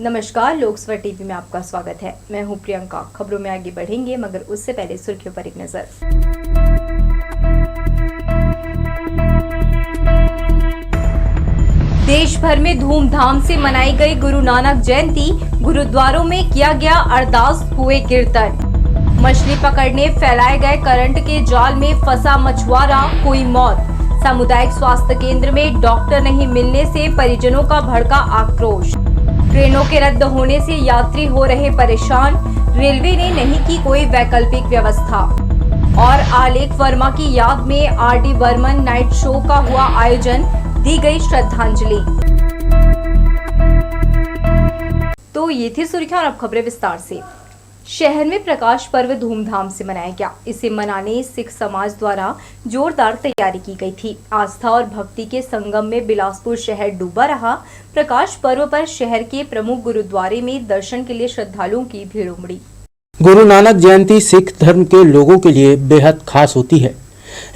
नमस्कार, लोकसभा टीवी में आपका स्वागत है। मैं हूं प्रियंका। खबरों में आगे बढ़ेंगे, मगर उससे पहले सुर्खियों पर एक नजर। देश भर में धूमधाम से मनाई गई गुरु नानक जयंती। गुरुद्वारों में किया गया अरदास, हुए कीर्तन। मछली पकड़ने फैलाए गए करंट के जाल में फंसा मछुआरा, हुई मौत। सामुदायिक स्वास्थ्य केंद्र में डॉक्टर नहीं मिलने से परिजनों का भड़का आक्रोश। ट्रेनों के रद्द होने से यात्री हो रहे परेशान, रेलवे ने नहीं की कोई वैकल्पिक व्यवस्था। और आलेख वर्मा की याद में आर.डी. बर्मन नाइट शो का हुआ आयोजन, दी गई श्रद्धांजलि। तो ये थी सुर्खियां और अब खबरें विस्तार से। शहर में प्रकाश पर्व धूमधाम से मनाया गया। इसे मनाने सिख समाज द्वारा जोरदार तैयारी की गई थी। आस्था और भक्ति के संगम में बिलासपुर शहर डूबा रहा। प्रकाश पर्व पर शहर के प्रमुख गुरुद्वारे में दर्शन के लिए श्रद्धालुओं की भीड़ उमड़ी। गुरु नानक जयंती सिख धर्म के लोगों के लिए बेहद खास होती है।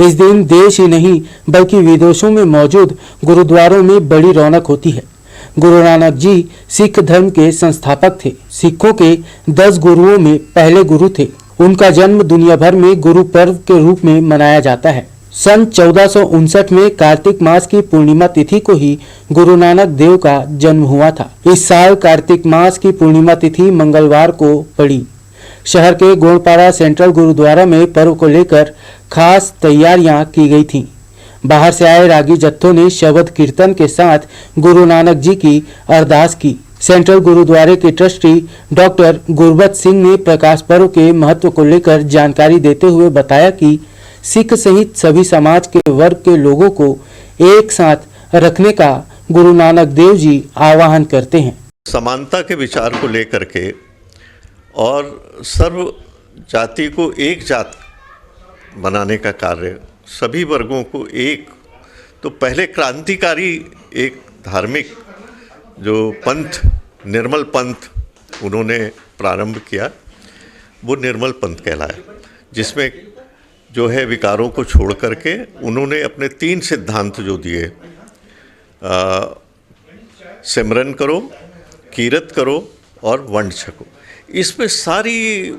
इस दिन देश ही नहीं बल्कि विदेशों में मौजूद गुरुद्वारों में बड़ी रौनक होती है। गुरु नानक जी सिख धर्म के संस्थापक थे। सिखों के 10 गुरुओं में पहले गुरु थे। उनका जन्म दुनिया भर में गुरु पर्व के रूप में मनाया जाता है। सन 1459 में कार्तिक मास की पूर्णिमा तिथि को ही गुरु नानक देव का जन्म हुआ था। इस साल कार्तिक मास की पूर्णिमा तिथि मंगलवार को पड़ी। शहर के गोड़पाड़ा सेंट्रल गुरुद्वारा में पर्व को लेकर खास तैयारियां की गई थीं। बाहर से आए रागी जत्थों ने शबद कीर्तन के साथ गुरु नानक जी की अरदास की। सेंट्रल गुरुद्वारे के ट्रस्टी डॉक्टर गुरबत सिंह ने प्रकाश पर्व के महत्व को लेकर जानकारी देते हुए बताया कि सिख सहित सभी समाज के वर्ग के लोगों को एक साथ रखने का गुरु नानक देव जी आह्वान करते हैं। समानता के विचार को लेकर के और सर्व जाति को एक जात बनाने का कार्य, सभी वर्गों को एक, तो पहले क्रांतिकारी एक धार्मिक जो पंथ, निर्मल पंथ उन्होंने प्रारंभ किया, वो निर्मल पंथ कहलाया, जिसमें जो है विकारों को छोड़ करके उन्होंने अपने 3 सिद्धांत जो दिए, सिमरन करो, कीरत करो और वंड छको। इसमें सारी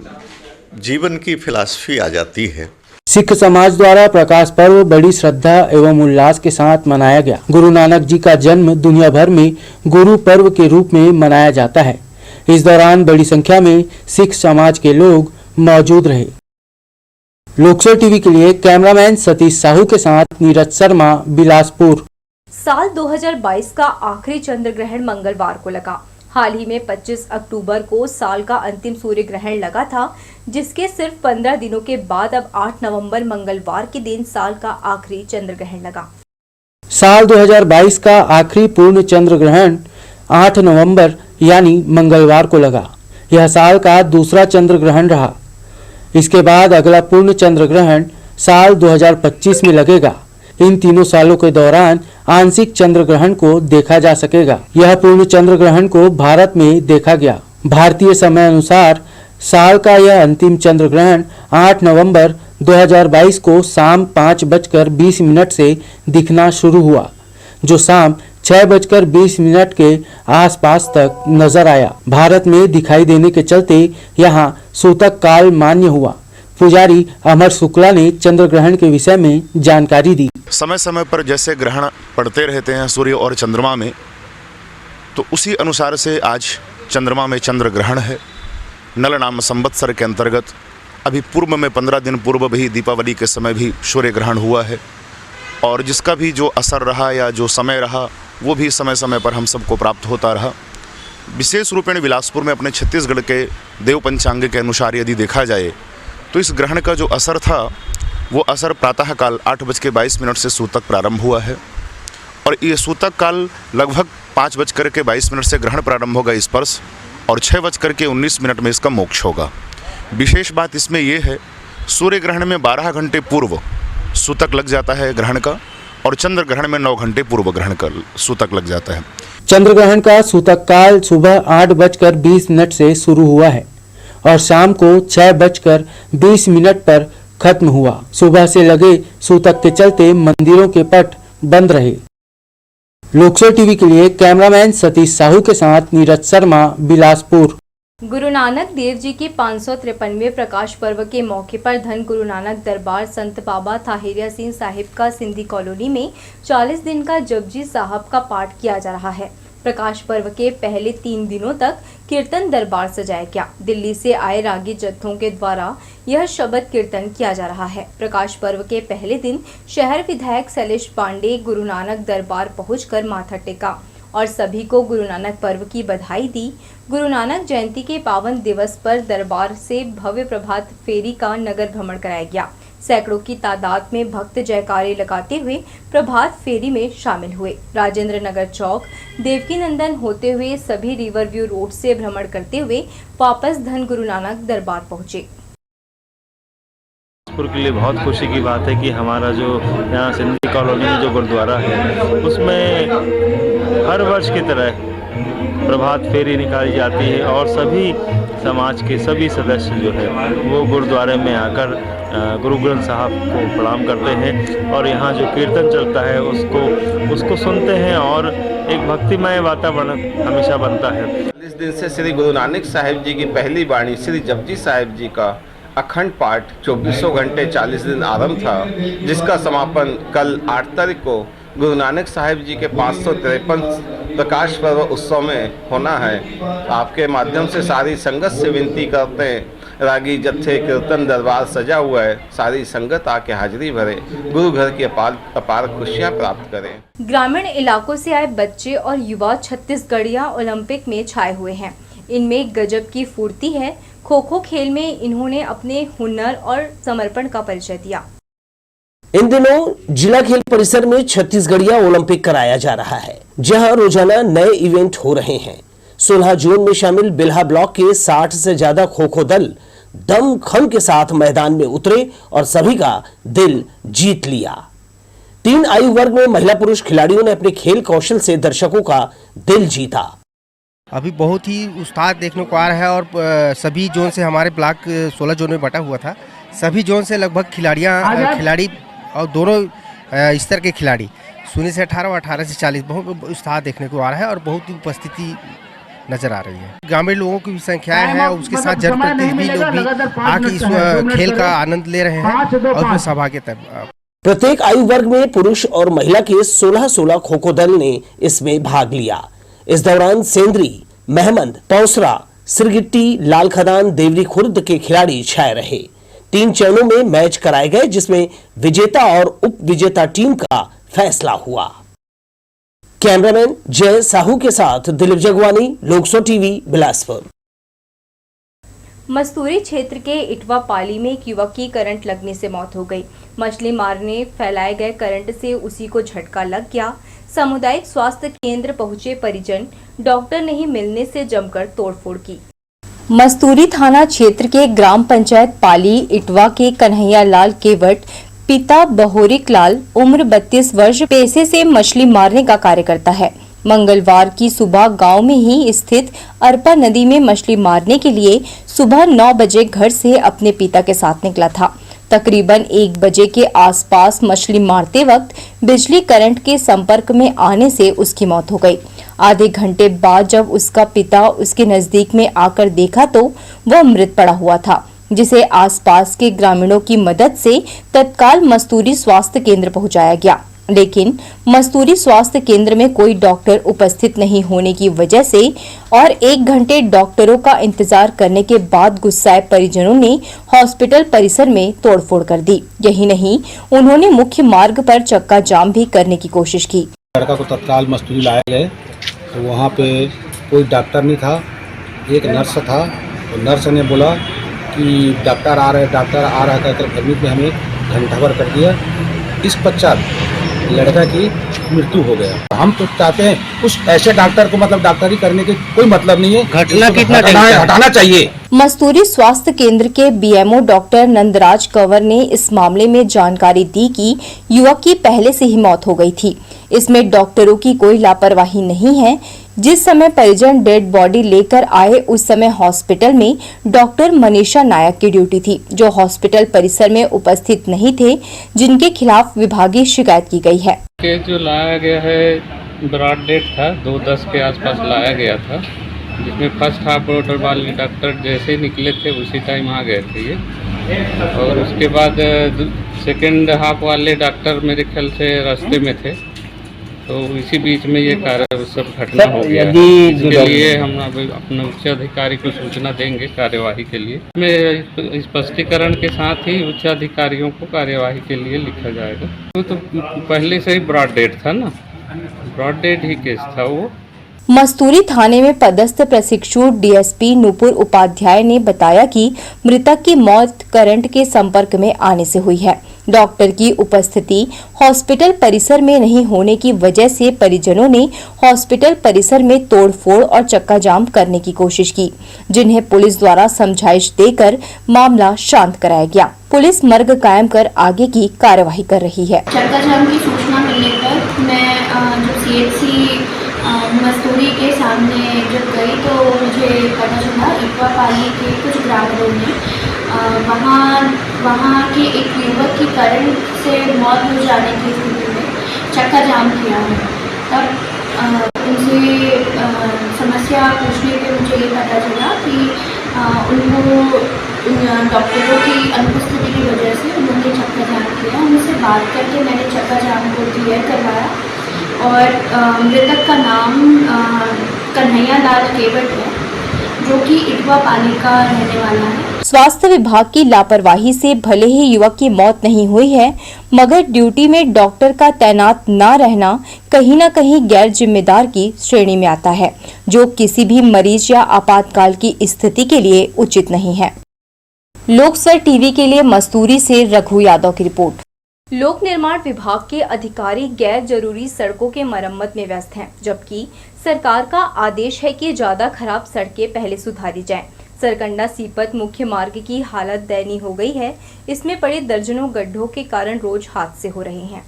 जीवन की फिलॉसफी आ जाती है। सिख समाज द्वारा प्रकाश पर्व बड़ी श्रद्धा एवं उल्लास के साथ मनाया गया। गुरु नानक जी का जन्म दुनिया भर में गुरु पर्व के रूप में मनाया जाता है। इस दौरान बड़ी संख्या में सिख समाज के लोग मौजूद रहे। लोकसभा टीवी के लिए कैमरामैन सतीश साहू के साथ नीरज शर्मा, बिलासपुर। साल 2022 का आखिरी चंद्र ग्रहण मंगलवार को लगा। हाल ही में 25 अक्टूबर को साल का अंतिम सूर्य ग्रहण लगा था, जिसके सिर्फ 15 दिनों के बाद अब 8 नवंबर मंगलवार के दिन साल का आखिरी चंद्र ग्रहण लगा। साल 2022 का आखिरी पूर्ण चंद्र ग्रहण 8 नवंबर यानी मंगलवार को लगा। यह साल का दूसरा चंद्र ग्रहण रहा। इसके बाद अगला पूर्ण चंद्र ग्रहण साल 2025 में लगेगा। इन तीनों सालों के दौरान आंशिक चंद्र ग्रहण को देखा जा सकेगा। यह पूर्ण चंद्र ग्रहण को भारत में देखा गया। भारतीय समय अनुसार साल का यह अंतिम चंद्र ग्रहण 8 नवंबर 2022 को शाम 5:20 से दिखना शुरू हुआ, जो शाम 6:20 के आसपास तक नजर आया। भारत में दिखाई देने के चलते यहाँ सूतक काल मान्य हुआ। पुजारी अमर शुक्ला ने चंद्र ग्रहण के विषय में जानकारी दी। समय समय पर जैसे ग्रहण पड़ते रहते हैं सूर्य और चंद्रमा में, तो उसी अनुसार से आज चंद्रमा में चंद्र ग्रहण है। नल नाम संवत्सर के अंतर्गत अभी पूर्व में 15 दिन पूर्व भी दीपावली के समय भी सूर्य ग्रहण हुआ है, और जिसका भी जो असर रहा या जो समय रहा वो भी समय समय पर हम सबको प्राप्त होता रहा। विशेष रूपेण बिलासपुर में अपने छत्तीसगढ़ के देव पंचांग के अनुसार यदि देखा जाए तो इस ग्रहण का जो असर था वो असर प्रातःकाल 8:22 से सूतक प्रारंभ हुआ है, और ये सूतक काल लगभग 5:22 से ग्रहण प्रारंभ होगा स्पर्श, और 6:19 में इसका मोक्ष होगा। विशेष बात इसमें यह है, सूर्य ग्रहण में 12 घंटे पूर्व सूतक लग जाता है ग्रहण का, और चंद्र ग्रहण में 9 घंटे पूर्व ग्रहण का सूतक लग जाता है। चंद्र ग्रहण का सूतक काल सुबह 8:20 से शुरू हुआ है और शाम को 6:20 पर खत्म हुआ। सुबह से लगे सूतक के चलते मंदिरों के पट बंद रहे। लोकसभा टीवी के लिए कैमरामैन सतीश साहू के साथ नीरज शर्मा, बिलासपुर। गुरु नानक देव जी के 553वें प्रकाश पर्व के मौके पर धन गुरु नानक दरबार संत बाबा ताहिर सिंह साहिब का सिंधी कॉलोनी में 40 दिन का जपजी साहब का पाठ किया जा रहा है। प्रकाश पर्व के पहले 3 दिनों तक कीर्तन दरबार सजाया गया। दिल्ली से आए रागी जत्थों के द्वारा यह शब्द कीर्तन किया जा रहा है। प्रकाश पर्व के पहले दिन शहर विधायक शैलेश पांडे गुरु नानक दरबार पहुंचकर माथा टेका और सभी को गुरु नानक पर्व की बधाई दी। गुरु नानक जयंती के पावन दिवस पर दरबार से भव्य प्रभात फेरी का नगर भ्रमण कराया गया। सैकड़ों की तादाद में भक्त जयकारे लगाते हुए प्रभात फेरी में शामिल हुए। राजेंद्र नगर चौक देवकी नंदन होते हुए सभी रिवर व्यू रोड से भ्रमण करते हुए वापस धन गुरु नानक दरबार पहुंचे। के लिए बहुत खुशी की बात है कि हमारा जो यहाँ सिंधी कॉलोनी में जो गुरुद्वारा है उसमें हर वर्ष की तरह प्रभात फेरी निकाली जाती है और सभी समाज के सभी सदस्य जो है वो गुरुद्वारे में आकर गुरु ग्रंथ साहब को प्रणाम करते हैं और यहाँ जो कीर्तन चलता है उसको सुनते हैं और एक भक्तिमय वातावरण हमेशा बनता है। इस दिन से श्री गुरु नानक साहिब जी की पहली वाणी श्री जपजी साहिब जी का अखंड पाठ 24 घंटे 40 दिन आरंभ था, जिसका समापन कल 8 तारीख को गुरु नानक साहिब जी के 553 प्रकाश पर्व उत्सव में होना है। आपके माध्यम से सारी संगत से विनती करते हैं, रागी जत्थे कीर्तन दरबार सजा हुआ है, सारी संगत आके हाजिरी भरे, गुरु घर की अपार खुशियाँ प्राप्त करें। ग्रामीण इलाकों से आए बच्चे और युवा छत्तीसगढ़िया ओलंपिक में छाए हुए हैं। इनमें गजब की फुर्ती है। खो खो खेल में इन्होंने अपने हुनर और समर्पण का परिचय दिया। इन दिनों जिला खेल परिसर में छत्तीसगढ़िया ओलंपिक कराया जा रहा है, जहां रोजाना नए इवेंट हो रहे हैं। 16 जून में शामिल बिल्हा ब्लॉक के 60 से ज्यादा खो खो दल दमखम के साथ मैदान में उतरे और सभी का दिल जीत लिया। 3 आयु वर्ग में महिला पुरुष खिलाड़ियों ने अपने खेल कौशल से दर्शकों का दिल जीता। अभी बहुत ही उत्साह देखने को आ रहा है और सभी जोन से हमारे ब्लॉक 16 जोन में बटा हुआ था। सभी जोन से लगभग खिलाड़ी और दोनों स्तर के खिलाड़ी 0 से 18 और 18 से 40 बहुत उत्साह देखने को आ रहा है और बहुत ही उपस्थिति नजर आ रही है। ग्रामीण लोगों की भी संख्या है, उसके साथ जनप्रतिनिधि लोग भी आके इस खेल का आनंद ले रहे हैं और सहभागिता। प्रत्येक आयु वर्ग में पुरुष और महिला के 16 खो खो दल ने इसमें भाग लिया। इस दौरान सेंद्री, महमद, पौसरा, सिरगिट्टी, लाल खदान, देवरी खुर्द के खिलाड़ी छाए रहे। 3 चरणों में मैच कराए गए, जिसमें विजेता और उप विजेता टीम का फैसला हुआ। कैमरामैन जय साहू के साथ दिलीप जगवानी, लोकसभा टीवी, बिलासपुर। मस्तूरी क्षेत्र के इटवा पाली में एक युवक की करंट लगने से मौत हो गई। मछली मारने फैलाए गए करंट से उसी को झटका लग गया। सामुदायिक स्वास्थ्य केंद्र पहुंचे परिजन डॉक्टर नहीं मिलने से जमकर तोड़फोड़ की। मस्तूरी थाना क्षेत्र के ग्राम पंचायत पाली इटवा के कन्हैया लाल केवट पिता बहोरिक लाल उम्र 32 वर्ष पेशे से मछली मारने का कार्य करता है। मंगलवार की सुबह गांव में ही स्थित अरपा नदी में मछली मारने के लिए सुबह 9 बजे घर से अपने पिता के साथ निकला था। तकरीबन 1 बजे के आसपास मछली मारते वक्त बिजली करंट के संपर्क में आने से उसकी मौत हो गई। आधे घंटे बाद जब उसका पिता उसके नजदीक में आकर देखा तो वह मृत पड़ा हुआ था, जिसे आसपास के ग्रामीणों की मदद से तत्काल मस्तूरी स्वास्थ्य केंद्र पहुंचाया गया, लेकिन मस्तूरी स्वास्थ्य केंद्र में कोई डॉक्टर उपस्थित नहीं होने की वजह से और 1 घंटे डॉक्टरों का इंतजार करने के बाद गुस्साए परिजनों ने हॉस्पिटल परिसर में तोड़फोड़ कर दी। यही नहीं, उन्होंने मुख्य मार्ग पर चक्का जाम भी करने की कोशिश की। लड़का को तत्काल मस्तूरी लाया गए तो वहाँ पे कोई डॉक्टर नहीं था, एक नर्स था। तो नर्स ने बोला कि डॉक्टर आ रहा कहकर एडमिट में हमें घंटा भर कर दिया। इस पश्चात लड़का की मृत्यु हो गया। हम तो चाहते हैं उस ऐसे डॉक्टर को मतलब डॉक्टरी करने के कोई मतलब नहीं है, घटना कितना हटाना चाहिए। मस्तूरी स्वास्थ्य केंद्र के बीएमओ डॉक्टर नंदराज कंवर ने इस मामले में जानकारी दी कि युवक की पहले से ही मौत हो गई थी। इसमें डॉक्टरों की कोई लापरवाही नहीं है। जिस समय परिजन डेड बॉडी लेकर आए उस समय हॉस्पिटल में डॉक्टर मनीषा नायक की ड्यूटी थी, जो हॉस्पिटल परिसर में उपस्थित नहीं थे, जिनके खिलाफ विभागीय शिकायत की गई है। केस जो लाया गया है ब्रॉड डेट था, 2:10 के आसपास लाया गया था, जिसमें फर्स्ट हाफ ऑर्डर वाले डॉक्टर जैसे निकले थे उसी टाइम आ गए थे ये, और उसके बाद सेकेंड हाफ वाले डॉक्टर मेरे ख्याल से रास्ते में थे, तो इसी बीच में ये कार्य सब घटना हो गया। इसके लिए हम अपने उच्च अधिकारी को सूचना देंगे कार्यवाही के लिए। मैं स्पष्टीकरण के साथ ही उच्च अधिकारियों को कार्यवाही के लिए लिखा जाएगा। तो पहले से ही ब्रॉड डेट था ना, ब्रॉड डेट ही केस था वो। मस्तूरी थाने में पदस्थ प्रशिक्षु डीएसपी नूपुर उपाध्याय ने बताया कि मृतक की मौत करंट के संपर्क में आने से हुई है। डॉक्टर की उपस्थिति हॉस्पिटल परिसर में नहीं होने की वजह से परिजनों ने हॉस्पिटल परिसर में तोड़फोड़ और चक्का जाम करने की कोशिश की, जिन्हें पुलिस द्वारा समझाइश देकर मामला शांत कराया गया। पुलिस मर्ग कायम कर आगे की कार्यवाही कर रही है। चक्का जाम की सूचना मिलने पर मैं जो सीएचसी मस्तूरी के सामने जब गई तो मुझे पता चला इटवा पाली के कुछ ग्रामीणों ने वहाँ के एक युवक की करंट से मौत हो जाने की स्थिति में चक्का जाम किया है। तब उनसे समस्या पूछने पे मुझे ये पता चला कि उनको डॉक्टरों की अनुपस्थिति की वजह से उन्होंने चक्का जाम किया। उनसे बात करके मैंने चक्का जाम को क्लियर करवाया और मृतक का नाम कन्हैया लाल केवट है, जो कि इटवा पाली का रहने वाला है। स्वास्थ्य विभाग की लापरवाही से भले ही युवक की मौत नहीं हुई है, मगर ड्यूटी में डॉक्टर का तैनात न रहना कहीं न कहीं गैर जिम्मेदार की श्रेणी में आता है, जो किसी भी मरीज या आपातकाल की स्थिति के लिए उचित नहीं है। लोकसर टीवी के लिए मस्तूरी से रघु यादव की रिपोर्ट। लोक निर्माण विभाग के अधिकारी गैर जरूरी सड़कों के मरम्मत में व्यस्त हैं, जबकि सरकार का आदेश है कि ज्यादा खराब सड़कें पहले सुधारी जाएं। सरकंडा सीपत मुख्य मार्ग की हालत दयनीय हो गई है। इसमें पड़े दर्जनों गड्ढों के कारण रोज हादसे हो रहे हैं।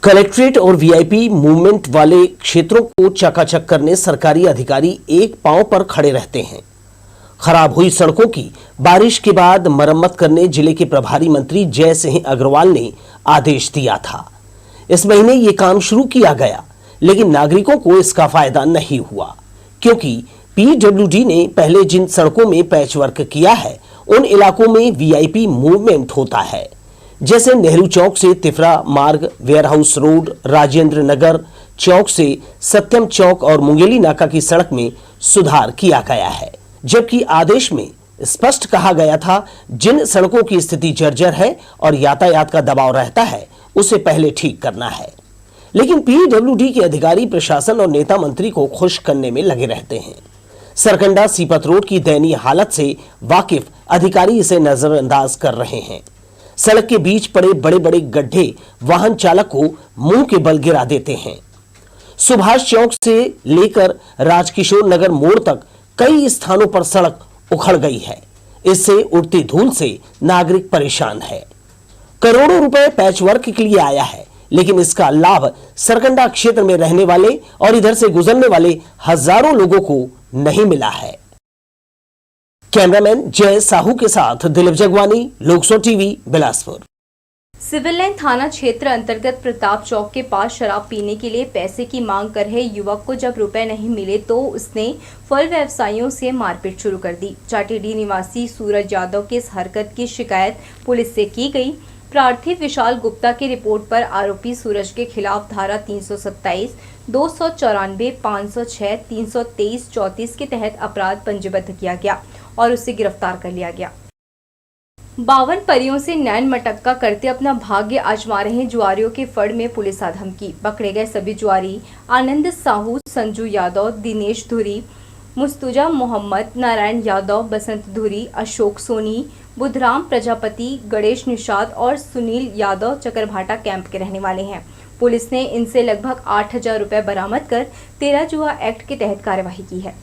कलेक्ट्रेट और वीआईपी मूवमेंट वाले क्षेत्रों को चकाचक करने सरकारी अधिकारी एक पांव पर खड़े रहते हैं। खराब हुई सड़कों की बारिश के बाद मरम्मत करने जिले के प्रभारी मंत्री जय सिंह अग्रवाल ने आदेश दिया था। इस महीने ये काम शुरू किया गया, लेकिन नागरिकों को इसका फायदा नहीं हुआ, क्योंकि पीडब्ल्यूडी ने पहले जिन सड़कों में पैचवर्क किया है उन इलाकों में वीआईपी मूवमेंट होता है, जैसे नेहरू चौक से तिफरा मार्ग, वेयरहाउस रोड, राजेंद्र नगर चौक से सत्यम चौक और मुंगेली नाका की सड़क में सुधार किया गया है। जबकि आदेश में स्पष्ट कहा गया था जिन सड़कों की स्थिति जर्जर है और यातायात का दबाव रहता है उसे पहले ठीक करना है, लेकिन पीडब्ल्यूडी के अधिकारी प्रशासन और नेता मंत्री को खुश करने में लगे रहते हैं। सरकंडा सीपत रोड की दयनीय हालत से वाकिफ अधिकारी इसे नजरअंदाज कर रहे हैं। सड़क के बीच पड़े बड़े बड़े गड्ढे वाहन चालक को मुंह के बल गिरा देते हैं। सुभाष चौक से लेकर राजकिशोर नगर मोड़ तक कई स्थानों पर सड़क उखड़ गई है। इससे उड़ती धूल से नागरिक परेशान है। करोड़ों रुपए पैचवर्क के लिए आया है, लेकिन इसका लाभ सरकंडा क्षेत्र में रहने वाले और इधर से गुजरने वाले हजारों लोगों को नहीं मिला है। कैमरामैन जय साहू के साथ दिलीप जगवानी, लोकसर टीवी, बिलासपुर। सिविल लाइन थाना क्षेत्र अंतर्गत प्रताप चौक के पास शराब पीने के लिए पैसे की मांग कर रहे युवक को जब रुपए नहीं मिले तो उसने फल व्यवसायियों से मारपीट शुरू कर दी। चाटीडीह निवासी सूरज यादव की इस हरकत की शिकायत पुलिस से की गई। प्रार्थी विशाल गुप्ता की रिपोर्ट पर आरोपी सूरज के खिलाफ धारा 327, 294, 506, 323, 34 के तहत अपराध पंजीबद्ध किया गया और उसे गिरफ्तार कर लिया गया। 52 परियों से नैन मटक्का करते अपना भाग्य आजमा रहे जुआरियों के फड़ में पुलिस आ धमकी। पकड़े गए सभी जुआरी आनंद साहू, संजू यादव, दिनेश धुरी, मुस्तुजा मोहम्मद, नारायण यादव, बसंत धुरी, अशोक सोनी, बुधराम प्रजापति, गणेश निषाद और सुनील यादव चकरभाटा कैंप के रहने वाले हैं। पुलिस ने इनसे लगभग 8,000 रुपए बरामद कर 13 जुआ एक्ट के तहत कार्यवाही की है।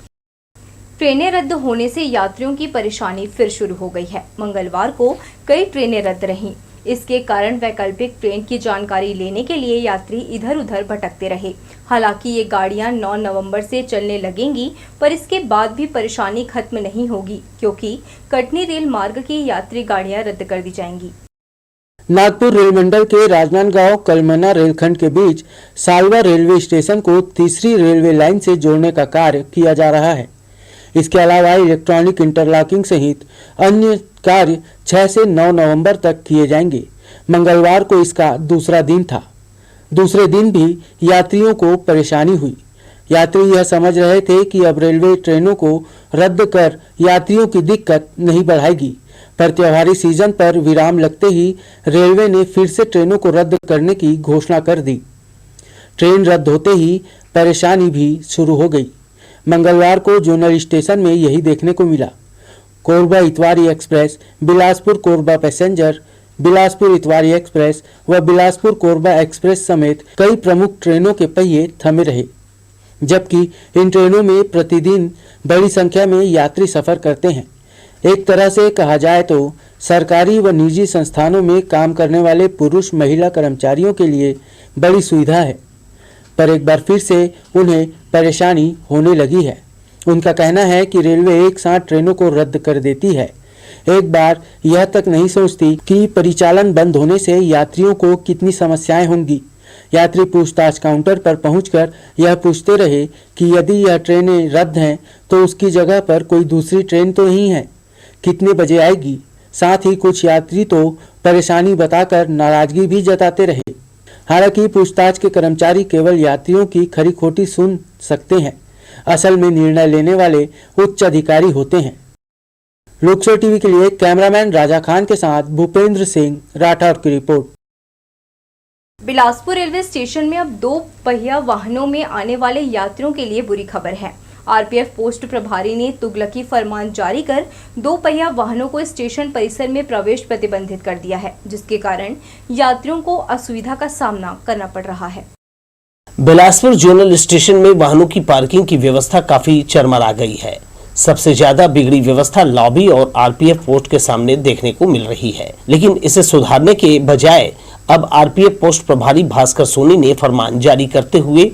ट्रेनें रद्द होने से यात्रियों की परेशानी फिर शुरू हो गई है। मंगलवार को कई ट्रेनें रद्द रहीं। इसके कारण वैकल्पिक ट्रेन की जानकारी लेने के लिए यात्री इधर उधर भटकते रहे। हालांकि ये गाड़ियां 9 नवंबर से चलने लगेंगी, पर इसके बाद भी परेशानी खत्म नहीं होगी, क्योंकि कटनी रेल मार्ग की यात्री गाड़ियां रद्द कर दी जाएंगी। नागपुर रेल मंडल के राजनांदगांव कलमना रेलखंड के बीच सालवा रेलवे स्टेशन को तीसरी रेलवे लाइन से जोड़ने का कार्य किया जा रहा है। इसके अलावा इलेक्ट्रॉनिक इंटरलॉकिंग सहित अन्य कार्य 6 से 9 नवंबर तक किए जाएंगे। मंगलवार को इसका दूसरा दिन था। दूसरे दिन भी यात्रियों को परेशानी हुई। यात्री यह समझ रहे थे कि अब रेलवे ट्रेनों को रद्द कर यात्रियों की दिक्कत नहीं बढ़ाएगी, पर त्योहारी सीजन पर विराम लगते ही रेलवे ने फिर से ट्रेनों को रद्द करने की घोषणा कर दी। ट्रेन रद्द होते ही परेशानी भी शुरू हो गई। मंगलवार को जोनल स्टेशन में यही देखने को मिला। Korba Itwari express, Bilaspur Korba passenger, Bilaspur Itwari express व बिलासपुर कोरबा एक्सप्रेस समेत कई प्रमुख ट्रेनों के पहिए थमे रहे, जबकि इन ट्रेनों में प्रतिदिन बड़ी संख्या में यात्री सफर करते हैं। एक तरह से कहा जाए तो सरकारी व निजी संस्थानों में काम करने वाले पुरुष महिला कर्मचारियों के लिए बड़ी सुविधा है, पर एक बार फिर से उन्हें परेशानी होने लगी है। उनका कहना है कि रेलवे एक साथ ट्रेनों को रद्द कर देती है। एक बार यह तक नहीं सोचती कि परिचालन बंद होने से यात्रियों को कितनी समस्याएं होंगी। यात्री पूछताछ काउंटर पर पहुंचकर यह पूछते रहे कि यदि यह ट्रेनें रद्द हैं तो उसकी जगह पर कोई दूसरी ट्रेन तो नहीं है, कितने बजे आएगी। साथ ही कुछ यात्री तो परेशानी बताकर नाराजगी भी जताते रहे। हालांकि पूछताछ के कर्मचारी केवल यात्रियों की खरी खोटी सुन सकते हैं, असल में निर्णय लेने वाले उच्च अधिकारी होते हैं। लोकसभा टीवी के लिए कैमरामैन राजा खान के साथ भूपेंद्र सिंह राठौर की रिपोर्ट। बिलासपुर रेलवे स्टेशन में अब 2 पहिया वाहनों में आने वाले यात्रियों के लिए बुरी खबर है। आरपीएफ पोस्ट प्रभारी ने तुगलकी फरमान जारी कर 2 पहिया वाहनों को स्टेशन परिसर में प्रवेश प्रतिबंधित कर दिया है, जिसके कारण यात्रियों को असुविधा का सामना करना पड़ रहा है। बिलासपुर जोनल स्टेशन में वाहनों की पार्किंग की व्यवस्था काफी चरमरा गई है। सबसे ज्यादा बिगड़ी व्यवस्था लॉबी और आरपीएफ पोस्ट के सामने देखने को मिल रही है, लेकिन इसे सुधारने के बजाय अब आरपीएफ पोस्ट प्रभारी भास्कर सोनी ने फरमान जारी करते हुए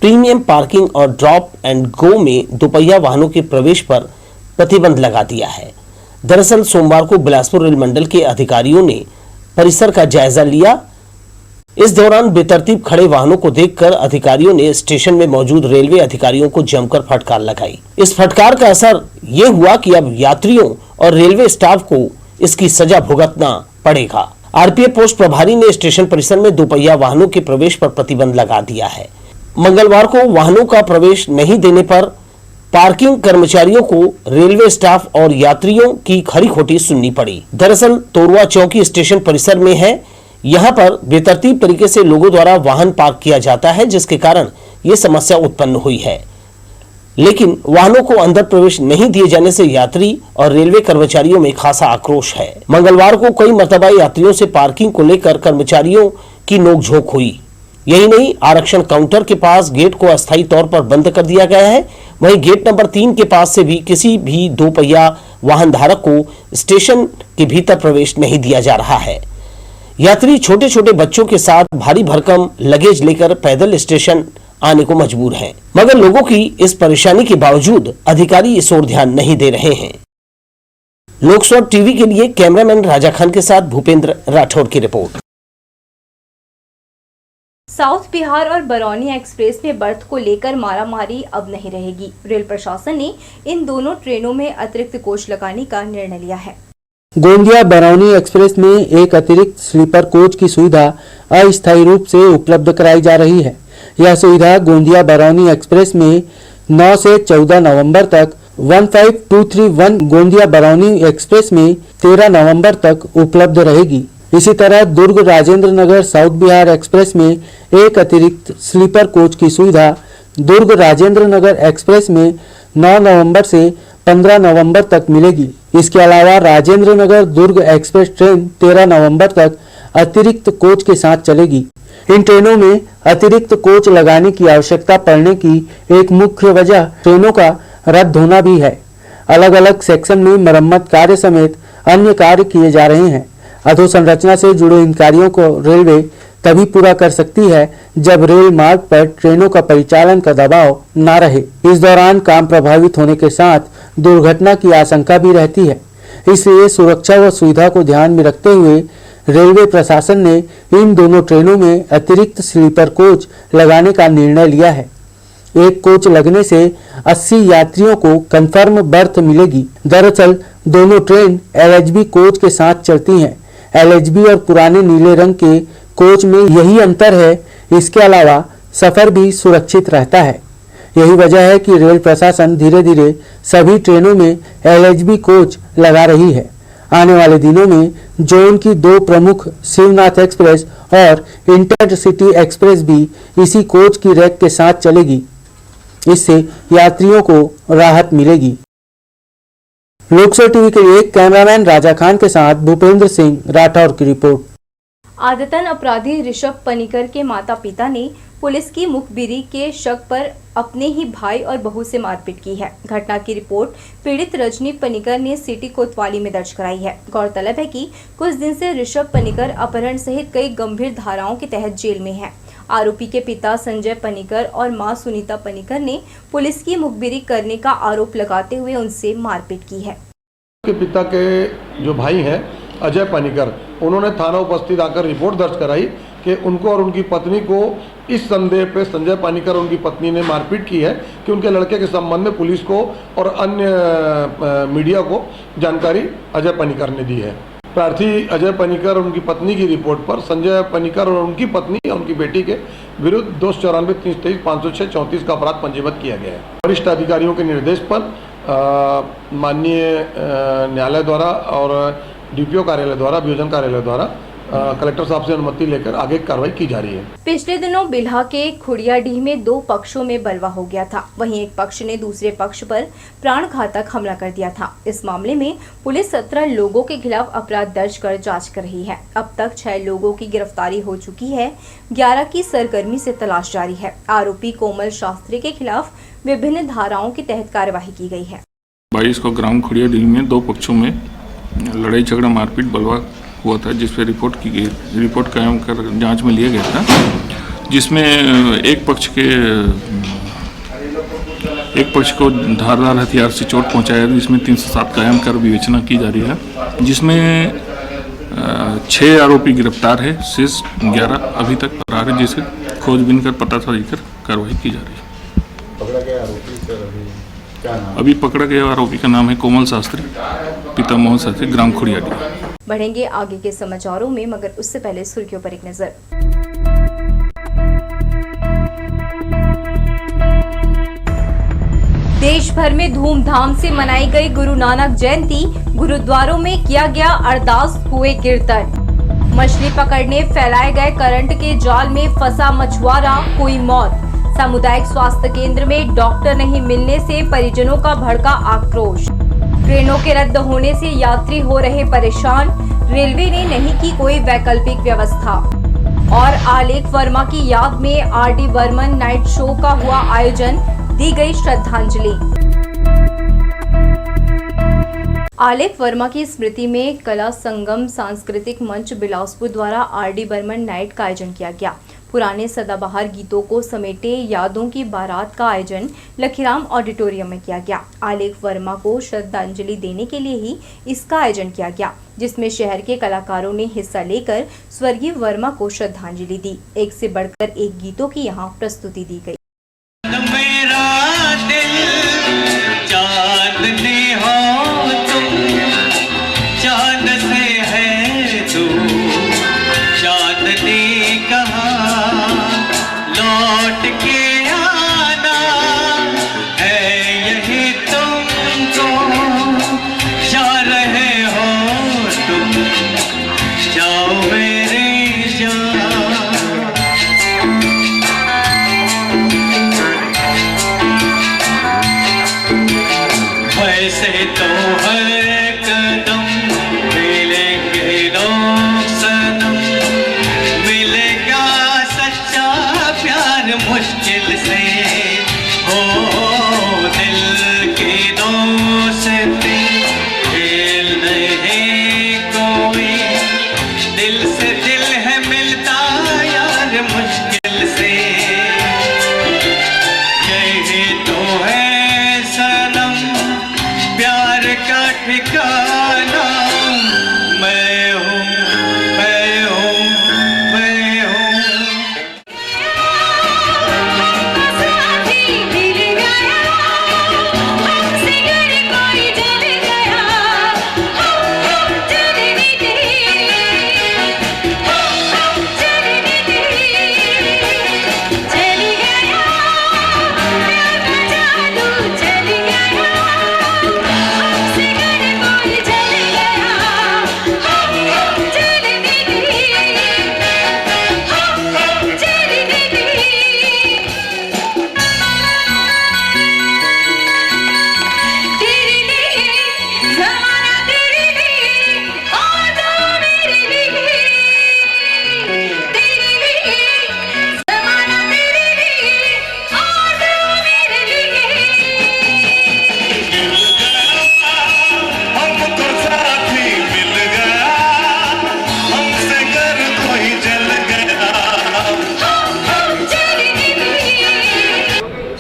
प्रीमियम पार्किंग और ड्रॉप एंड गो में 2 पहिया वाहनों के प्रवेश पर प्रतिबंध लगा दिया है। दरअसल सोमवार को बिलासपुर रेल मंडल के अधिकारियों ने परिसर का जायजा लिया। इस दौरान बेतरतीब खड़े वाहनों को देखकर अधिकारियों ने स्टेशन में मौजूद रेलवे अधिकारियों को जमकर फटकार लगाई। इस फटकार का असर ये हुआ कि अब यात्रियों और रेलवे स्टाफ को इसकी सजा भुगतना पड़ेगा। आरपीएफ पोस्ट प्रभारी ने स्टेशन परिसर में 2 पहिया वाहनों के प्रवेश पर प्रतिबंध लगा दिया है। मंगलवार को वाहनों का प्रवेश नहीं देने पर पार्किंग कर्मचारियों को रेलवे स्टाफ और यात्रियों की खरी खोटी सुननी पड़ी। दरअसल तोरवा चौकी स्टेशन परिसर में है। यहाँ पर बेतरतीब तरीके से लोगों द्वारा वाहन पार्क किया जाता है, जिसके कारण ये समस्या उत्पन्न हुई है। लेकिन वाहनों को अंदर प्रवेश नहीं दिए जाने से यात्री और रेलवे कर्मचारियों में खासा आक्रोश है। मंगलवार को कई मर्तबा यात्रियों से पार्किंग को लेकर कर्मचारियों की नोकझोंक हुई। यही नहीं, आरक्षण काउंटर के पास गेट को अस्थायी तौर पर बंद कर दिया गया है। वहीं गेट नंबर 3 के पास से भी किसी भी 2 पहिया वाहन धारक को स्टेशन के भीतर प्रवेश नहीं दिया जा रहा है। यात्री छोटे छोटे बच्चों के साथ भारी भरकम लगेज लेकर पैदल स्टेशन आने को मजबूर हैं, मगर लोगों की इस परेशानी के बावजूद अधिकारी इस ओर ध्यान नहीं दे रहे हैं। लोकसभा टीवी के लिए कैमरामैन राजा खान के साथ भूपेंद्र राठौर की रिपोर्ट। साउथ बिहार और बरौनी एक्सप्रेस में बर्थ को लेकर मारामारी अब नहीं रहेगी। रेल प्रशासन ने इन दोनों ट्रेनों में अतिरिक्त कोच लगाने का निर्णय लिया है। गोंदिया बरौनी एक्सप्रेस में एक अतिरिक्त स्लीपर कोच की सुविधा अस्थायी रूप से उपलब्ध कराई जा रही है। यह सुविधा गोंदिया बरौनी एक्सप्रेस में 9 से 14 नवंबर तक, 15231 गोंदिया बरौनी एक्सप्रेस में 13 नवंबर तक उपलब्ध रहेगी। इसी तरह दुर्ग राजेंद्र नगर साउथ बिहार एक्सप्रेस में एक अतिरिक्त स्लीपर कोच की सुविधा दुर्ग राजेंद्र नगर एक्सप्रेस में 9 नवंबर से 15 नवंबर तक मिलेगी। इसके अलावा राजेंद्र नगर दुर्ग एक्सप्रेस ट्रेन 13 नवंबर तक अतिरिक्त कोच के साथ चलेगी। इन ट्रेनों में अतिरिक्त कोच लगाने की आवश्यकता पड़ने की एक मुख्य वजह ट्रेनों का रद्द होना भी है। अलग अलग सेक्शन में मरम्मत कार्य समेत अन्य कार्य किए जा रहे हैं। अधोसंरचना से जुड़े इन कार्यों को रेलवे तभी पूरा कर सकती है जब रेल मार्ग पर ट्रेनों का परिचालन का दबाव न रहे। इस दौरान काम प्रभावित होने के साथ दुर्घटना की आशंका भी रहती है। इसलिए सुरक्षा व सुविधा को ध्यान में रखते हुए रेलवे प्रशासन ने इन दोनों ट्रेनों में अतिरिक्त स्लीपर कोच लगाने का निर्णय लिया है। एक कोच लगने से 80 यात्रियों को कंफर्म बर्थ मिलेगी। दरअसल दोनों ट्रेन LHB कोच के साथ चलती हैं। LHB और पुराने नीले रंग के कोच में यही अंतर है। इसके अलावा सफर भी सुरक्षित रहता है। यही वजह है कि रेल प्रशासन धीरे धीरे सभी ट्रेनों में LHB कोच लगा रही है। आने वाले दिनों में जोन की 2 प्रमुख शिवनाथ एक्सप्रेस और इंटरसिटी एक्सप्रेस भी इसी कोच की रैक के साथ चलेगी। इससे यात्रियों को राहत मिलेगी। लोकसभा टीवी के लिए कैमरामैन राजा खान के साथ भूपेंद्र सिंह राठौर की रिपोर्ट। आदतन अपराधी ऋषभ पनिकर के माता पिता ने पुलिस की मुखबिरी के शक पर अपने ही भाई और बहू से मारपीट की है। घटना की रिपोर्ट पीड़ित रजनी पनिकर ने सिटी कोतवाली में दर्ज कराई है। गौरतलब है कि कुछ दिन से ऋषभ पनिकर अपहरण सहित कई गंभीर धाराओं के तहत जेल में है। आरोपी के पिता संजय पनिकर और मां सुनीता पनिकर ने पुलिस की मुखबिरी करने का आरोप लगाते हुए उनसे मारपीट की है। के पिता के जो भाई हैं अजय पनिकर, उन्होंने थाना उपस्थित आकर रिपोर्ट दर्ज कराई कि उनको और उनकी पत्नी को इस संदेह पे संजय पनिकर और उनकी पत्नी ने मारपीट की है कि उनके लड़के के संबंध में पुलिस को और अन्य मीडिया को जानकारी अजय पनिकर ने दी है। प्रार्थी अजय पनिकर और उनकी पत्नी की रिपोर्ट पर संजय पनिकर और उनकी पत्नी और उनकी बेटी के विरुद्ध 294 323 506 34 का अपराध पंजीबद्ध किया गया है। वरिष्ठ अधिकारियों के निर्देश पर माननीय न्यायालय द्वारा और DPO कार्यालय द्वारा, अभियोजन कार्यालय द्वारा कलेक्टर साहब से अनुमति लेकर आगे कार्रवाई की जा रही है। पिछले दिनों बिल्हा के खुड़ियाडीह में 2 पक्षों में बलवा हो गया था। वहीं एक पक्ष ने दूसरे पक्ष पर प्राणघातक हमला कर दिया था। इस मामले में पुलिस 17 लोगों के खिलाफ अपराध दर्ज कर जांच कर रही है। अब तक 6 लोगों की गिरफ्तारी हो चुकी है। 11 की सरगर्मी से तलाश जारी है। आरोपी कोमल शास्त्री के खिलाफ विभिन्न धाराओं के तहत कार्यवाही की गई है। 22 को ग्राम खुड़ियाडीह में 2 पक्षों में लड़ाई झगड़ा मारपीट बलवा हुआ था, जिस पे रिपोर्ट कायम कर जांच में लिया गया था, जिसमें एक पक्ष को धारदार हथियार से चोट पहुंचाया, जिसमें 307 कायम कर विवेचना की जा रही है, जिसमें 6 आरोपी गिरफ्तार है, शेष 11 अभी तक फरार है, जिसे खोजबीन कर पता चलकर कार्रवाई की जा रही है। अभी पकड़ा गया आरोपी का नाम है कोमल शास्त्री, पिता मोहन शास्त्री, ग्राम खुड़ियाडीह। बढ़ेंगे आगे के समाचारों में, मगर उससे पहले सुर्खियों पर एक नजर। देश भर में धूमधाम से मनाई गई गुरु नानक जयंती। गुरुद्वारों में किया गया अरदास, हुए कीर्तन। मछली पकड़ने फैलाए गए करंट के जाल में फंसा मछुआरा, हुई मौत। सामुदायिक स्वास्थ्य केंद्र में डॉक्टर नहीं मिलने से परिजनों का भड़का आक्रोश। ट्रेनों के रद्द होने से यात्री हो रहे परेशान, रेलवे ने नहीं की कोई वैकल्पिक व्यवस्था। और आलेख वर्मा की याद में RD बर्मन नाइट शो का हुआ आयोजन, दी गई श्रद्धांजलि। आलेख वर्मा की स्मृति में कला संगम सांस्कृतिक मंच बिलासपुर द्वारा RD बर्मन नाइट का आयोजन किया गया। पुराने सदाबहार गीतों को समेटे यादों की बारात का आयोजन लखीराम ऑडिटोरियम में किया गया। आलेख वर्मा को श्रद्धांजलि देने के लिए ही इसका आयोजन किया गया, जिसमें शहर के कलाकारों ने हिस्सा लेकर स्वर्गीय वर्मा को श्रद्धांजलि दी। एक से बढ़कर एक गीतों की यहाँ प्रस्तुति दी गई।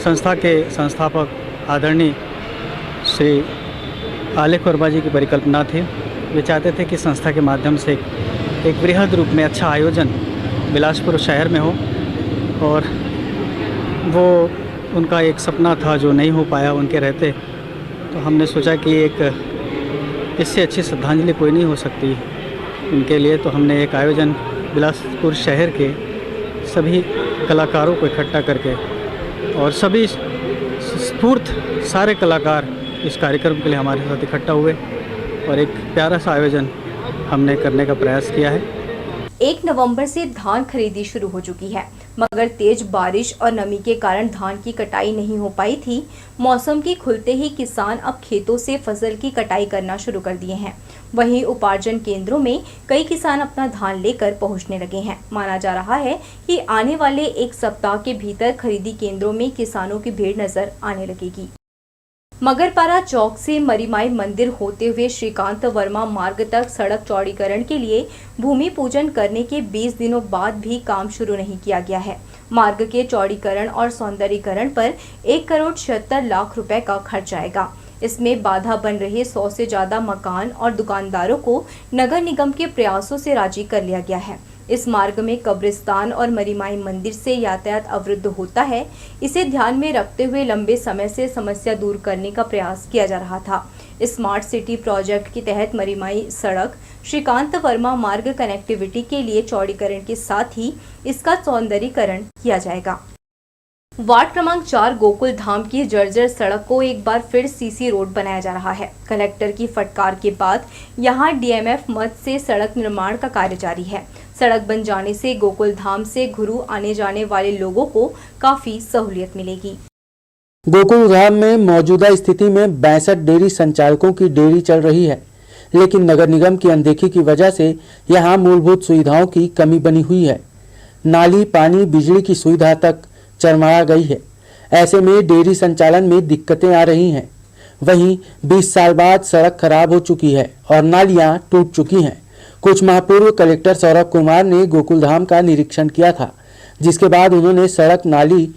संस्था के संस्थापक आदरणीय श्री आलेख वर्मा जी की परिकल्पना थी। वे चाहते थे कि संस्था के माध्यम से एक बृहद रूप में अच्छा आयोजन बिलासपुर शहर में हो, और वो उनका एक सपना था जो नहीं हो पाया उनके रहते। तो हमने सोचा कि एक इससे अच्छी श्रद्धांजलि कोई नहीं हो सकती उनके लिए, तो हमने एक आयोजन बिलासपुर शहर के सभी कलाकारों को इकट्ठा करके और सभी स्फूर्त सारे कलाकार इस कार्यक्रम के लिए हमारे साथ इकट्ठा हुए और एक प्यारा सा आयोजन हमने करने का प्रयास किया है। 1 नवंबर से धान खरीदी शुरू हो चुकी है, मगर तेज बारिश और नमी के कारण धान की कटाई नहीं हो पाई थी। मौसम के खुलते ही किसान अब खेतों से फसल की कटाई करना शुरू कर दिए हैं। वहीं उपार्जन केंद्रों में कई किसान अपना धान लेकर पहुंचने लगे हैं। माना जा रहा है कि आने वाले 1 सप्ताह के भीतर खरीदी केंद्रों में किसानों की भीड़ नजर आने लगेगी। मगरपारा चौक से मरीमाई मंदिर होते हुए श्रीकांत वर्मा मार्ग तक सड़क चौड़ीकरण के लिए भूमि पूजन करने के 20 दिनों बाद भी काम शुरू नहीं किया गया है। मार्ग के चौड़ीकरण और सौंदर्यीकरण पर 1 करोड़ 76 लाख रुपए का खर्च आएगा। इसमें बाधा बन रहे 100 से ज्यादा मकान और दुकानदारों को नगर निगम के प्रयासों से राजी कर लिया गया है। इस मार्ग में कब्रिस्तान और मरीमाई मंदिर से यातायात अवरुद्ध होता है। इसे ध्यान में रखते हुए लंबे समय से समस्या दूर करने का प्रयास किया जा रहा था। स्मार्ट सिटी प्रोजेक्ट के तहत मरीमाई सड़क श्रीकांत वर्मा मार्ग कनेक्टिविटी के लिए चौड़ीकरण के साथ ही इसका सौंदर्यीकरण किया जाएगा। वार्ड क्रमांक 4 गोकुल धाम की जर्जर सड़क को एक बार फिर सीसी रोड बनाया जा रहा है। कलेक्टर की फटकार के बाद यहां डीएमएफ मद से सड़क निर्माण का कार्य जारी है। सड़क बन जाने से गोकुल धाम से घुरू आने जाने वाले लोगों को काफी सहूलियत मिलेगी। गोकुल धाम में मौजूदा स्थिति में 62 डेयरी संचालकों की डेयरी चल रही है, लेकिन नगर निगम की अनदेखी की वजह से यहां मूलभूत सुविधाओं की कमी बनी हुई है। नाली, पानी, बिजली की सुविधा तक चरमरा गई है। ऐसे में डेयरी संचालन में दिक्कतें आ रही हैं। वहीं 20 साल बाद सड़क खराब हो चुकी है और नालियां टूट चुकी हैं। कुछ माह पूर्व कलेक्टर सौरभ कुमार ने गोकुल धाम का निरीक्षण किया था, जिसके बाद उन्होंने सड़क, नाली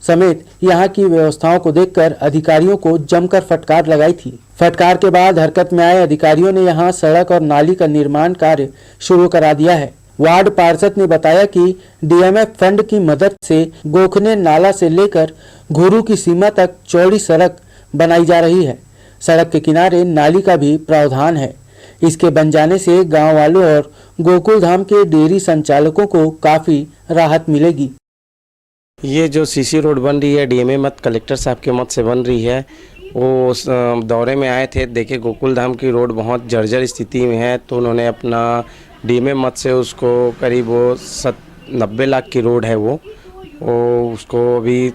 समेत यहां की व्यवस्थाओं को देखकर अधिकारियों को जमकर फटकार लगाई थी। फटकार के बाद हरकत में आए अधिकारियों ने यहां सड़क और नाली का निर्माण कार्य शुरू करा दिया है। वार्ड पार्षद ने बताया कि डीएमएफ फंड की मदद से गोखने नाला से लेकर घुरू की सीमा तक चौड़ी सड़क बनाई जा रही है। सड़क के किनारे नाली का भी प्रावधान है। इसके बन जाने से गांव वालों और गोकुल धाम के डेयरी संचालकों को काफी राहत मिलेगी। ये जो सीसी रोड बन रही है डीएमए मत कलेक्टर साहब के मत से बन रही है। वो उस दौरे में आए थे, देखे गोकुल धाम की रोड बहुत जर्जर स्थिति में है, तो उन्होंने अपना डीएमए मत से उसको करीब 90 लाख की रोड है वो उसको अभी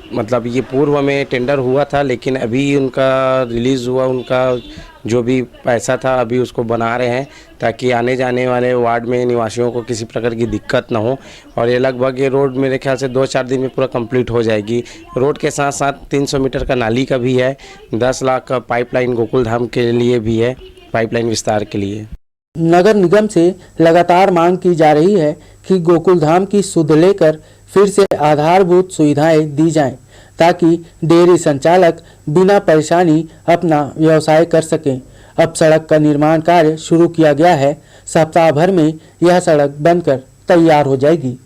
मतलब ये पूर्व में टेंडर हुआ था, लेकिन अभी उनका रिलीज़ हुआ, उनका जो भी पैसा था अभी उसको बना रहे हैं ताकि आने जाने वाले वार्ड में निवासियों को किसी प्रकार की दिक्कत ना हो। और ये लगभग ये रोड मेरे ख्याल से 2-4 दिन में पूरा कंप्लीट हो जाएगी। रोड के साथ साथ 300 मीटर का नाली का भी है, 10 लाख का पाइपलाइन गोकुल धाम के लिए भी है, पाइपलाइन विस्तार के लिए। नगर निगम से लगातार मांग की जा रही है कि गोकुल धाम की सुध लेकर फिर से आधारभूत सुविधाएं दी जाएं, ताकि डेयरी संचालक बिना परेशानी अपना व्यवसाय कर सकें। अब सड़क का निर्माण कार्य शुरू किया गया है। सप्ताह भर में यह सड़क बनकर तैयार हो जाएगी।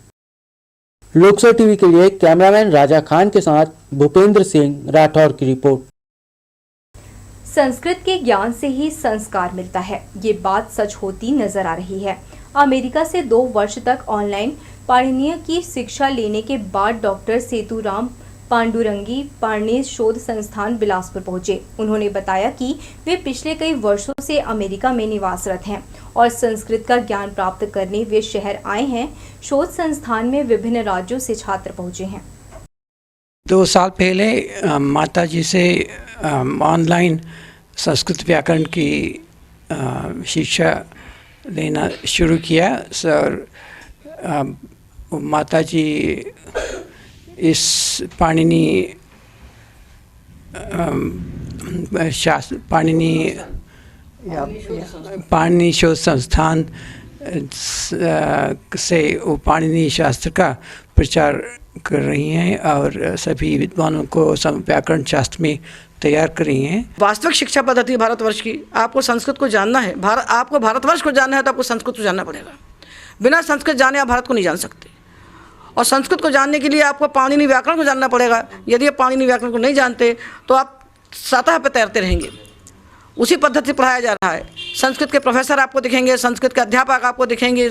लोकसभा टीवी के लिए कैमरामैन राजा खान के साथ भूपेंद्र सिंह राठौर की रिपोर्ट। संस्कृत के ज्ञान से ही संस्कार मिलता है, ये बात सच होती नजर आ रही है। अमेरिका से 2 वर्ष तक ऑनलाइन पाणिनीय की शिक्षा लेने के बाद डॉक्टर सेतुराम पांडुरंगी पाणिनी शोध संस्थान बिलासपुर पहुंचे। उन्होंने बताया कि वे पिछले कई वर्षों से अमेरिका में निवासरत हैं और संस्कृत का ज्ञान प्राप्त करने वे शहर आए हैं। शोध संस्थान में विभिन्न राज्यों से छात्र पहुंचे हैं। 2 साल पहले माता जी से ऑनलाइन संस्कृत व्याकरण की शिक्षा लेना शुरू किया। सर माता जी इस पाणिनी शोध संस्थान से वो पाणिनी शास्त्र का प्रचार कर रही हैं और सभी विद्वानों को व्याकरण शास्त्र में तैयार कर रही हैं। वास्तविक शिक्षा पद्धति भारतवर्ष की, आपको संस्कृत को जानना है, आपको भारतवर्ष को जानना है तो आपको संस्कृत को जानना पड़ेगा। बिना संस्कृत जाने आप भारत को नहीं जान सकते। और संस्कृत को जानने के लिए आपको पाणिनि व्याकरण को जानना पड़ेगा। यदि आप पाणिनि व्याकरण को नहीं जानते तो आप सतह पर तैरते रहेंगे। उसी पद्धति से पढ़ाया जा रहा है। संस्कृत के प्रोफेसर आपको दिखेंगे, संस्कृत के अध्यापक आपको दिखेंगे,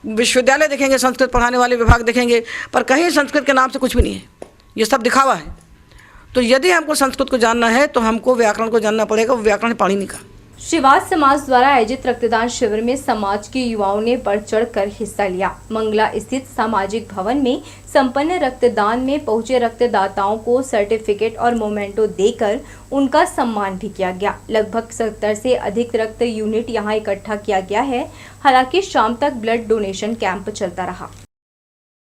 विश्वविद्यालय दिखेंगे, संस्कृत पढ़ाने वाले विभाग दिखेंगे, पर कहीं संस्कृत के नाम से कुछ भी नहीं है। ये सब दिखावा है। तो यदि हमको संस्कृत को जानना है तो हमको व्याकरण को जानना पड़ेगा। वो व्याकरण है पाणिनि का। श्रीवास समाज द्वारा आयोजित रक्तदान शिविर में समाज के युवाओं ने बढ़ चढ़कर हिस्सा लिया। मंगला स्थित सामाजिक भवन में संपन्न रक्तदान में पहुंचे रक्तदाताओं को सर्टिफिकेट और मोमेंटो देकर उनका सम्मान भी किया गया। लगभग 70 से अधिक रक्त यूनिट यहां इकट्ठा किया गया है। हालांकि शाम तक ब्लड डोनेशन कैंप चलता रहा।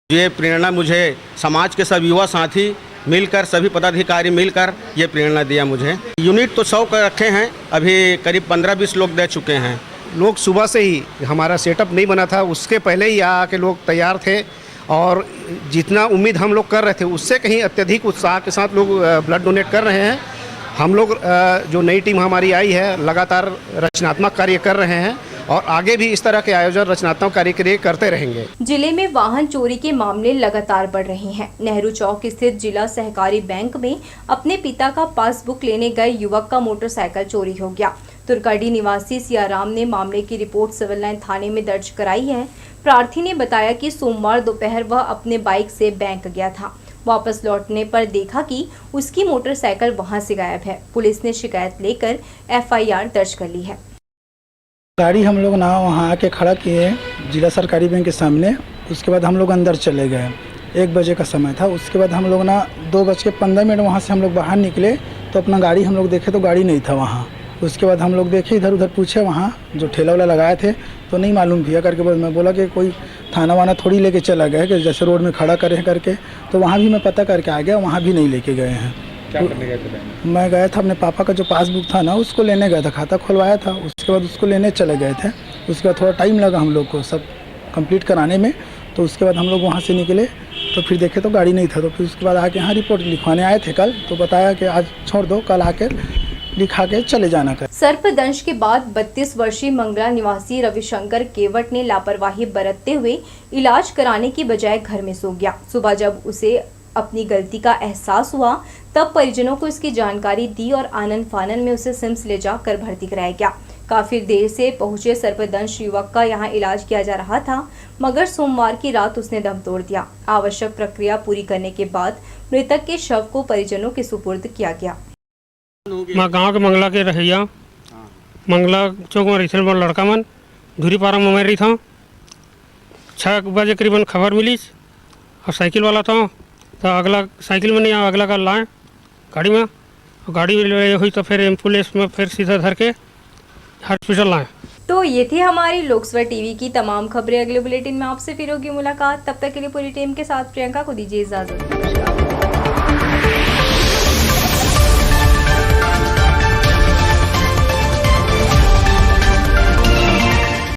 ये प्रेरणा मुझे समाज के सब युवा साथी मिलकर, सभी पदाधिकारी मिलकर ये प्रेरणा दिया मुझे। यूनिट तो 100 का रखे हैं, अभी करीब 15-20 लोग दे चुके हैं। लोग सुबह से ही, हमारा सेटअप नहीं बना था, उसके पहले ही आके लोग तैयार थे और जितना उम्मीद हम लोग कर रहे थे उससे कहीं अत्यधिक उत्साह के साथ लोग ब्लड डोनेट कर रहे हैं। हम लोग जो नई टीम हमारी आई है लगातार रचनात्मक कार्य कर रहे हैं और आगे भी इस तरह के आयोजन रचनात्मक कार्य करते रहेंगे। जिले में वाहन चोरी के मामले लगातार बढ़ रहे हैं। नेहरू चौक स्थित जिला सहकारी बैंक में अपने पिता का पासबुक लेने गए युवक का मोटरसाइकिल चोरी हो गया। तुर्काडी निवासी सियाराम ने मामले की रिपोर्ट सिविल लाइन थाने में दर्ज कराई है। प्रार्थी ने बताया कि सोमवार दोपहर वह अपने बाइक से बैंक गया था। वापस लौटने पर देखा कि उसकी मोटरसाइकिल वहां से गायब है। पुलिस ने शिकायत लेकर FIR दर्ज कर ली है। गाड़ी हम लोग ना वहाँ आके खड़ा किए जिला सरकारी बैंक के सामने। उसके बाद हम लोग अंदर चले गए। 1 बजे का समय था। उसके बाद हम लोग ना 2:15 वहाँ से हम लोग बाहर निकले तो अपना गाड़ी हम लोग देखे तो गाड़ी नहीं था वहाँ। उसके बाद हम लोग देखे, इधर उधर पूछे, वहाँ जो ठेला वाला लगाए थे तो नहीं मालूम किया करके बोल, मैं बोला कि कोई थाना वाना थोड़ी लेके चला गया कि जैसे रोड में खड़ा करे करके। तो वहाँ भी मैं पता करके आ गया, वहाँ भी नहीं लेके गए हैं। क्या करने गए थे? मैं गया था अपने पापा का जो पासबुक था ना उसको लेने गया था, खाता खुलवाया था। उसके बाद उसको लेने चले गए थे। उसके बाद थोड़ा टाइम लगा हम लोग को सब कंप्लीट कराने में। तो उसके बाद हम लोग वहाँ से निकले तो फिर देखे तो गाड़ी नहीं था। तो फिर उसके बाद आके यहाँ रिपोर्ट लिखवाने आए थे कल, तो बताया कि आज छोड़ दो, कल आके लिखा के चले जाना कर। सर्पदंश के बाद 32 वर्षीय मंगला निवासी रविशंकर केवट ने लापरवाही बरतते हुए इलाज कराने की बजाय घर में सो गया। सुबह जब उसे अपनी गलती का एहसास हुआ तब परिजनों को इसकी जानकारी दी और आनन फानन में उसे सिम्स ले जाकर भर्ती कराया गया। काफी देर से पहुंचे सर्पदंश युवक का यहां इलाज किया जा रहा था, मगर सोमवार की रात उसने दम तोड़ दिया। आवश्यक प्रक्रिया पूरी करने के बाद मृतक के शव को परिजनों के सुपुर्द किया गया। मैं गांव के मंगला के रहिया, मंगला चौक में रही थी लड़का मन धूरी पारा में मर रही था। 6 बजे करीबन खबर मिली और साइकिल वाला था तो अगला साइकिल में नहीं आया, अगला का लाए गाड़ी में, गाड़ी हुई तो फिर एम्बुलेंस में फिर सीधा धर के हॉस्पिटल लाए। तो ये थी हमारी लोकसभा टीवी की तमाम खबरें। अगले बुलेटिन में आपसे फिर होगी मुलाकात। तब तक के लिए पूरी टीम के साथ प्रियंका को दीजिए इजाजत।